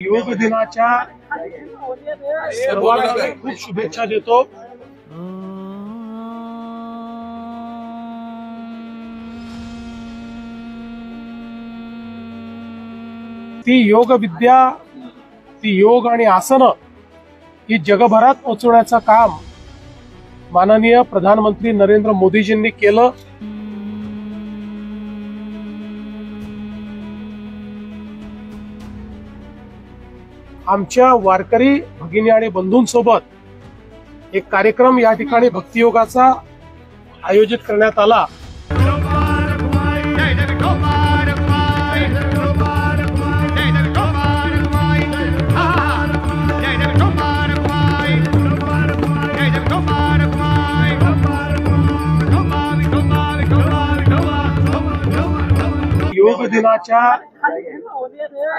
योग दिनाच्या सर्वांना खूप शुभेच्छा देतो। ती योग विद्या, ती योग आणि आसनं ही जगभरात पोहोचवण्याचं काम माननीय प्रधानमंत्री नरेंद्र मोदीजींनी केलं। आमच्या वारकरी भगिनी आणि बंधूंसोबत एक कार्यक्रम या ठिकाणी भक्तियोगाचा आयोजित करण्यात आला। योग दिनाच्या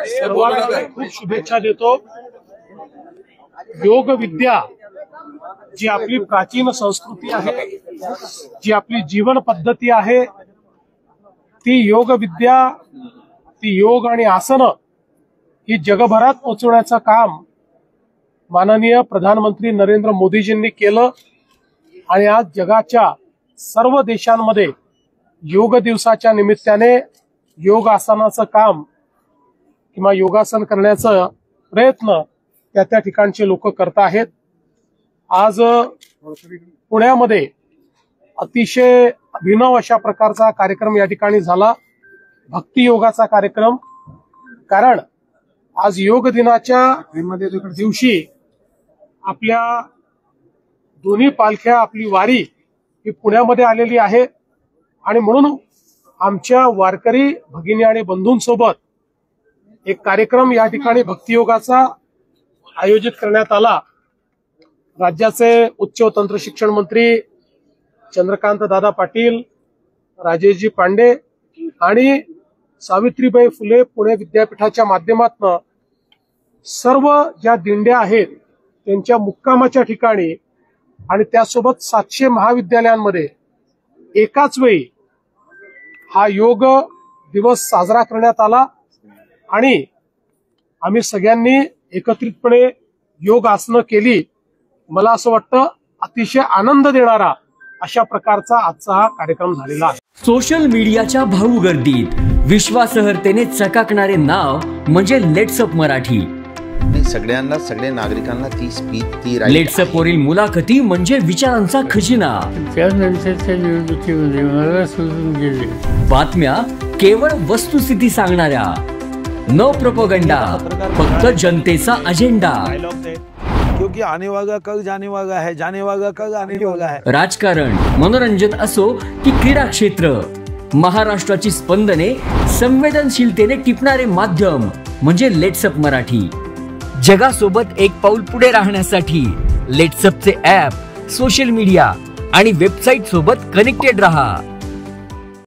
सर्वांना खूप शुभेच्छा देतो। योग विद्या जी आपली प्राचीन संस्कृती आहे, जी आपली जीवन पद्धती आहे, ती योग विद्या, ती योग आणि आसनं ही जगभरात पोहोचवण्याचं काम माननीय प्रधानमंत्री नरेंद्र मोदीजींनी केलं। आणि आज जगाच्या सर्व देशांमध्ये योग दिवसाच्या निमित्ताने योग आसनाचं काम किंवा योगासन करण्याचा प्रयत्न त्या ठिकाणचे लोक करत आहेत। आज पुण्यामध्ये अतिशय अभिनव अशा प्रकारचा कार्यक्रम या ठिकाणी झाला, भक्ती योगाचा कार्यक्रम। कारण आज योग दिनाच्या दिवशी आपल्या दोन्ही पालख्या, आपली वारी ही पुण्यामध्ये आलेली आहे आणि म्हणून आमच्या वारकरी भगिनी आणि बंधूंसोबत एक कार्यक्रम या ठिकाणी भक्तियोगाचा आयोजित करण्यात आला। राज्याचे उच्च व तंत्र शिक्षण मंत्री चंद्रकांत दादा पाटील, राजेशजी पांडे आणि सावित्रीबाई फुले पुणे विद्यापीठाच्या माध्यमातून सर्व ज्या दिंड्या आहेत त्यांच्या मुक्कामाच्या ठिकाणी आणि त्यासोबत 700 महाविद्यालयांमध्ये एकाच वेळी हा योग दिवस साजरा करण्यात आला। आणि आम्ही सगळ्यांनी एकत्रितपणे योग आसनं केली। मला असं वाटतं अतिशय आनंद देणारा अशा प्रकारचा आजचा हा कार्यक्रम झालेला आहे। सोशल मीडियाच्या भाऊ गर्दीत विश्वासार्हतेने चकाकणारे नाव म्हणजे लेट्सअप मराठी। सगळ्यांना, सगळ्या नागरिकांना ती स्पीच, ती लेट्सअप वरील मुलाखती म्हणजे विचारांचा खजिना। त्यानंतरच्या निवडणुकीमध्ये मला सोडून गेले। बातम्या केवळ वस्तुस्थिती सांगणाऱ्या, न प्रोपगंडा, फक्त जनतेचा अजेंडा। क्योंकि आने वाला कल जाने वाला है, जाने वाला कल आने वाला है। राजकारण, मनोरंजन असो की क्रीडा क्षेत्र, महाराष्ट्राची स्पंदने संवेदनशीलतेने टिपणारे माध्यम म्हणजे लेट्सअप मराठी। जगासोबत एक पाऊल पुढे राहण्यासाठी लेट्सअपचे ॲप, सोशल मीडिया आणि वेबसाईट सोबत कनेक्टेड रहा।